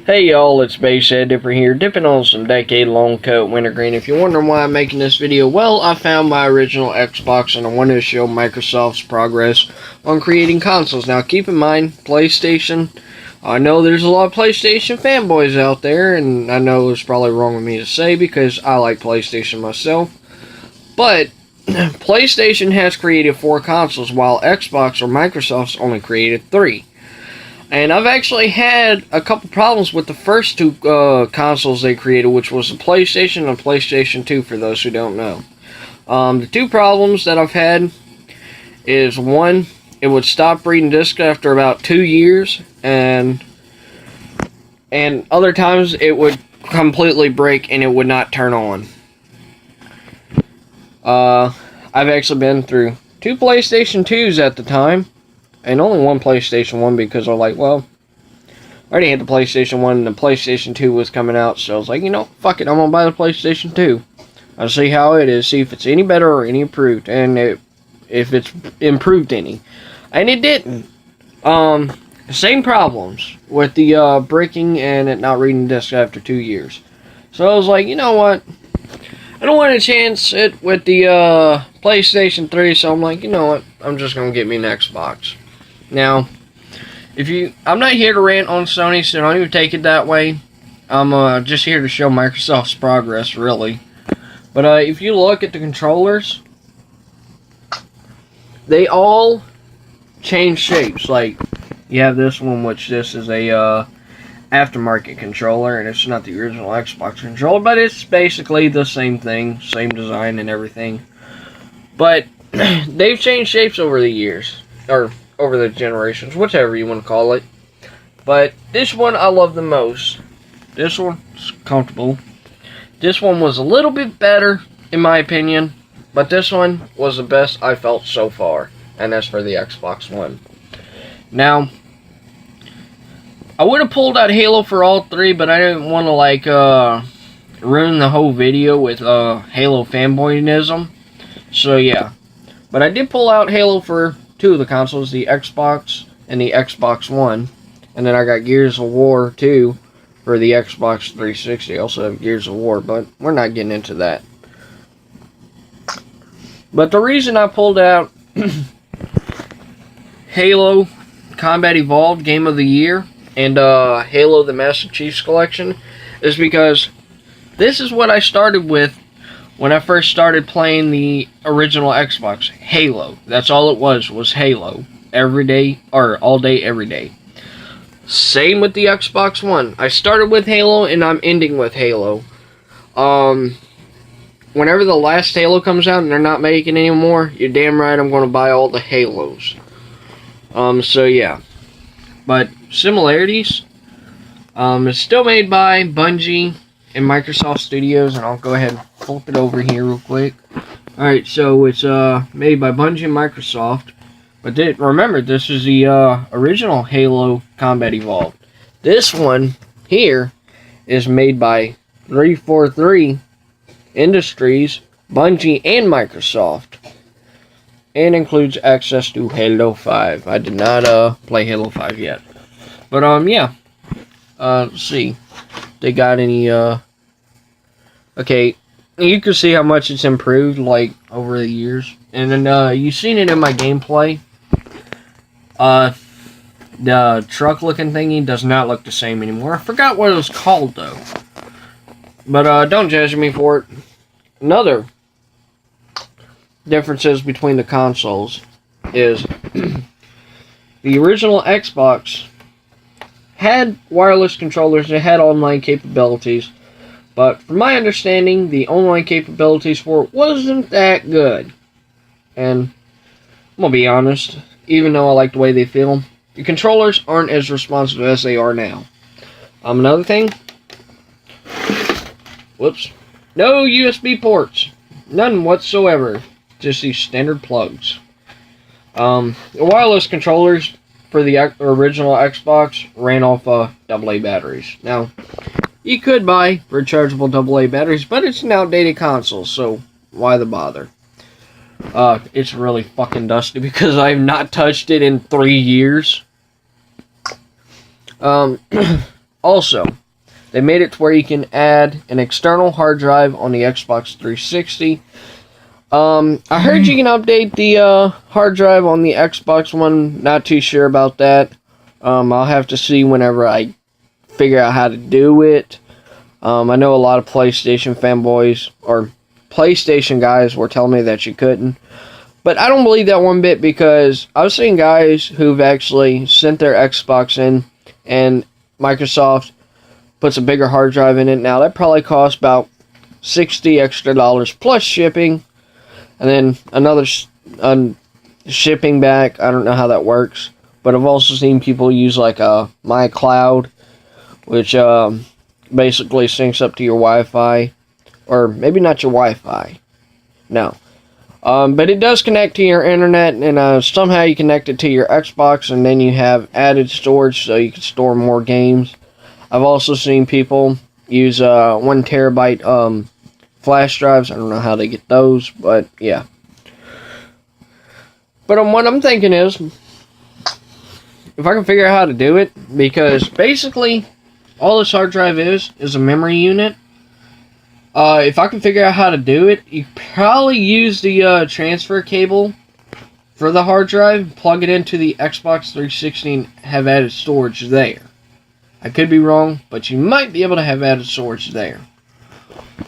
Hey y'all, it's Basshead Dipper here, dipping on some decade-long coat wintergreen. If you're wondering why I'm making this video, well, I found my original Xbox and I wanted to show Microsoft's progress on creating consoles. Now, keep in mind, PlayStation, I know there's a lot of PlayStation fanboys out there, and I know it's probably wrong of me to say because I like PlayStation myself, but PlayStation has created 4 consoles, while Xbox or Microsoft's only created 3. And I've actually had a couple problems with the first 2 consoles they created, which was the PlayStation and PlayStation 2, for those who don't know. The 2 problems that I've had is, one, it would stop reading discs after about 2 years, and other times it would completely break and it would not turn on. I've actually been through 2 PlayStation 2s at the time, and only 1 PlayStation 1 because I'm like, well, I already had the PlayStation 1 and the PlayStation 2 was coming out, so I was like, you know, fuck it, I'm gonna buy the PlayStation 2. I'll see how it is, see if it's any better or any improved, and if it's improved any. And it didn't. Same problems with the breaking and it not reading discs after 2 years. So I was like, you know what? I don't want to chance it with the PlayStation 3, so I'm like, you know what? I'm just gonna get me an Xbox. Now, I'm not here to rant on Sony, so don't even take it that way. I'm just here to show Microsoft's progress, really. But if you look at the controllers, they all change shapes. Like, you have this one, which this is a aftermarket controller, and it's not the original Xbox controller, but it's basically the same thing, same design and everything. But they've changed shapes over the years, or over the generations, whatever you want to call it. But this one I love the most. This one's comfortable. This one was a little bit better, in my opinion, but this one was the best I felt so far, and that's for the Xbox One. Now, I would have pulled out Halo for all 3, but I didn't want to, like, ruin the whole video with Halo fanboyism. So, yeah. But I did pull out Halo for 2 of the consoles, the Xbox and the Xbox One. And then I got Gears of War 2 for the Xbox 360. I also have Gears of War, but we're not getting into that. But the reason I pulled out Halo Combat Evolved Game of the Year and Halo the Master Chief's Collection is because this is what I started with when I first started playing the original Xbox, Halo. That's all it was Halo. Every day, or all day, every day. Same with the Xbox One. I started with Halo, and I'm ending with Halo. Whenever the last Halo comes out, and they're not making anymore, you're damn right I'm going to buy all the Halos. So yeah. But similarities, it's still made by Bungie and Microsoft Studios, and I'll go ahead and flip it over here real quick. Alright, so it's made by Bungie and Microsoft, but remember, this is the original Halo Combat Evolved. This one here is made by 343 Industries, Bungie, and Microsoft, and includes access to Halo 5. I did not play Halo 5 yet, but yeah. Let's see. They got any, okay, you can see how much it's improved, like, over the years, and then, you've seen it in my gameplay. The truck-looking thingy does not look the same anymore. I forgot what it was called, though, but, don't judge me for it. Another differences between the consoles is the original Xbox had wireless controllers, it had online capabilities, but from my understanding, the online capabilities for it wasn't that good. And I'm gonna be honest, even though I like the way they feel, the controllers aren't as responsive as they are now. Another thing, whoops, no USB ports, none whatsoever, just these standard plugs. The wireless controllers for the original Xbox ran off AA batteries. Now, you could buy rechargeable AA batteries, but it's an outdated console, so why the bother? It's really fucking dusty because I have not touched it in 3 years. Also, they made it to where you can add an external hard drive on the Xbox 360. I heard you can update the hard drive on the Xbox One. Not too sure about that. I'll have to see whenever I figure out how to do it. I know a lot of PlayStation fanboys or PlayStation guys were telling me that you couldn't. But I don't believe that one bit, because I've seen guys who've actually sent their Xbox in and Microsoft puts a bigger hard drive in it. Now, that probably costs about $60 extra plus shipping. And then another shipping back. I don't know how that works. But I've also seen people use like a MyCloud, which basically syncs up to your Wi-Fi. Or maybe not your Wi-Fi. No. But it does connect to your internet, and somehow you connect it to your Xbox, and then you have added storage so you can store more games. I've also seen people use 1 terabyte flash drives. I don't know how they get those, but yeah. But what I'm thinking is, if I can figure out how to do it, because basically all this hard drive is a memory unit. If I can figure out how to do it, you probably use the transfer cable for the hard drive, plug it into the Xbox 360, and have added storage there. I could be wrong, but you might be able to have added storage there.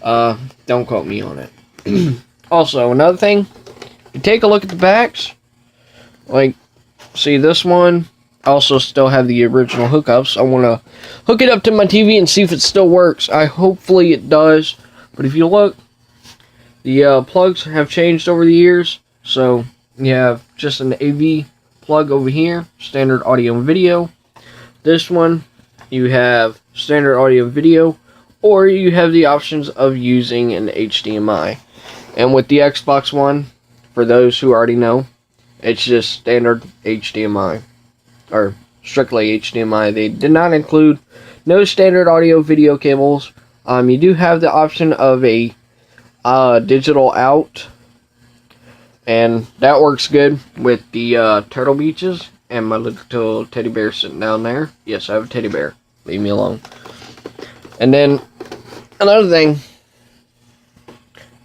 Don't quote me on it. Also, another thing, you take a look at the backs. Like, see this one? I also still have the original hookups. I want to hook it up to my TV and see if it still works. Hopefully it does. But if you look, the plugs have changed over the years. So you have just an AV plug over here, standard audio and video. This one, you have standard audio and video, or you have the options of using an HDMI. And with the Xbox One, for those who already know, it's just standard HDMI, or strictly HDMI. They did not include no standard audio video cables. You do have the option of a digital out, and that works good with the Turtle Beaches and my little teddy bear sitting down there. Yes, I have a teddy bear. Leave me alone. And then another thing,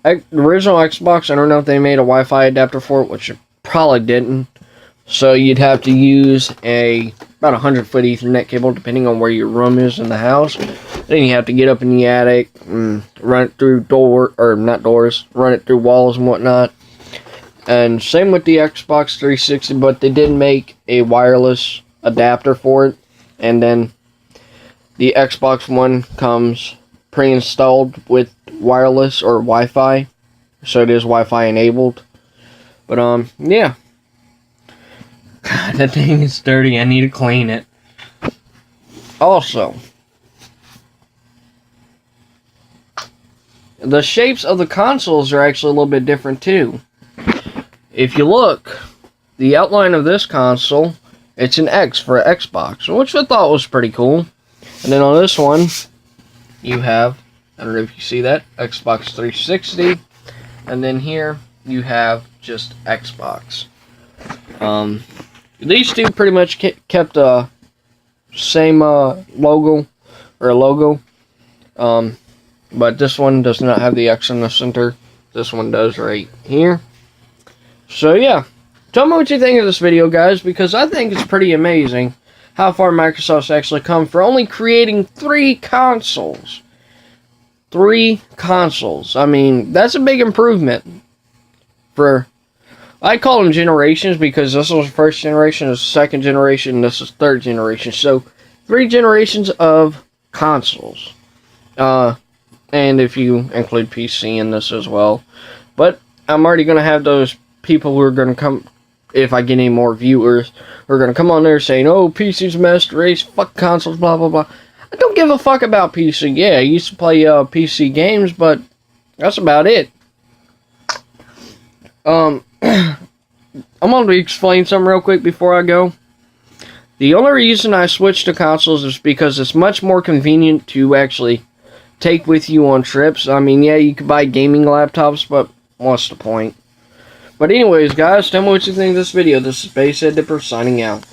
the original Xbox, I don't know if they made a Wi-Fi adapter for it, which it probably didn't. So you'd have to use about 100-foot Ethernet cable, depending on where your room is in the house. Then you have to get up in the attic and run it through run it through walls and whatnot. And same with the Xbox 360, but they did make a wireless adapter for it. And then the Xbox One comes pre-installed with wireless or Wi-Fi, so it is Wi-Fi enabled. But yeah. God, that thing is dirty. I need to clean it. Also, the shapes of the consoles are actually a little bit different too. If you look, the outline of this console, it's an X for Xbox, which I thought was pretty cool. And then on this one, you have, I don't know if you see that, Xbox 360. And then here, you have just Xbox. These two pretty much kept the same logo. But this one does not have the X in the center. This one does right here. So yeah, tell me what you think of this video, guys, because I think it's pretty amazing how far Microsoft's actually come for only creating 3 consoles. 3 consoles. I mean, that's a big improvement for, I call them generations, because this was first generation, this is second generation, and this is third generation. So 3 generations of consoles. And if you include PC in this as well. But I'm already going to have those people who are going to come, if I get any more viewers, who are going to come on there saying, oh, PC's master race, fuck consoles, blah, blah, blah. I don't give a fuck about PC. Yeah, I used to play PC games, but that's about it. I'm going to explain something real quick before I go. The only reason I switched to consoles is because it's much more convenient to actually take with you on trips. I mean, yeah, you could buy gaming laptops, but what's the point? But anyways, guys, tell me what you think of this video. This is Basshead Dipper signing out.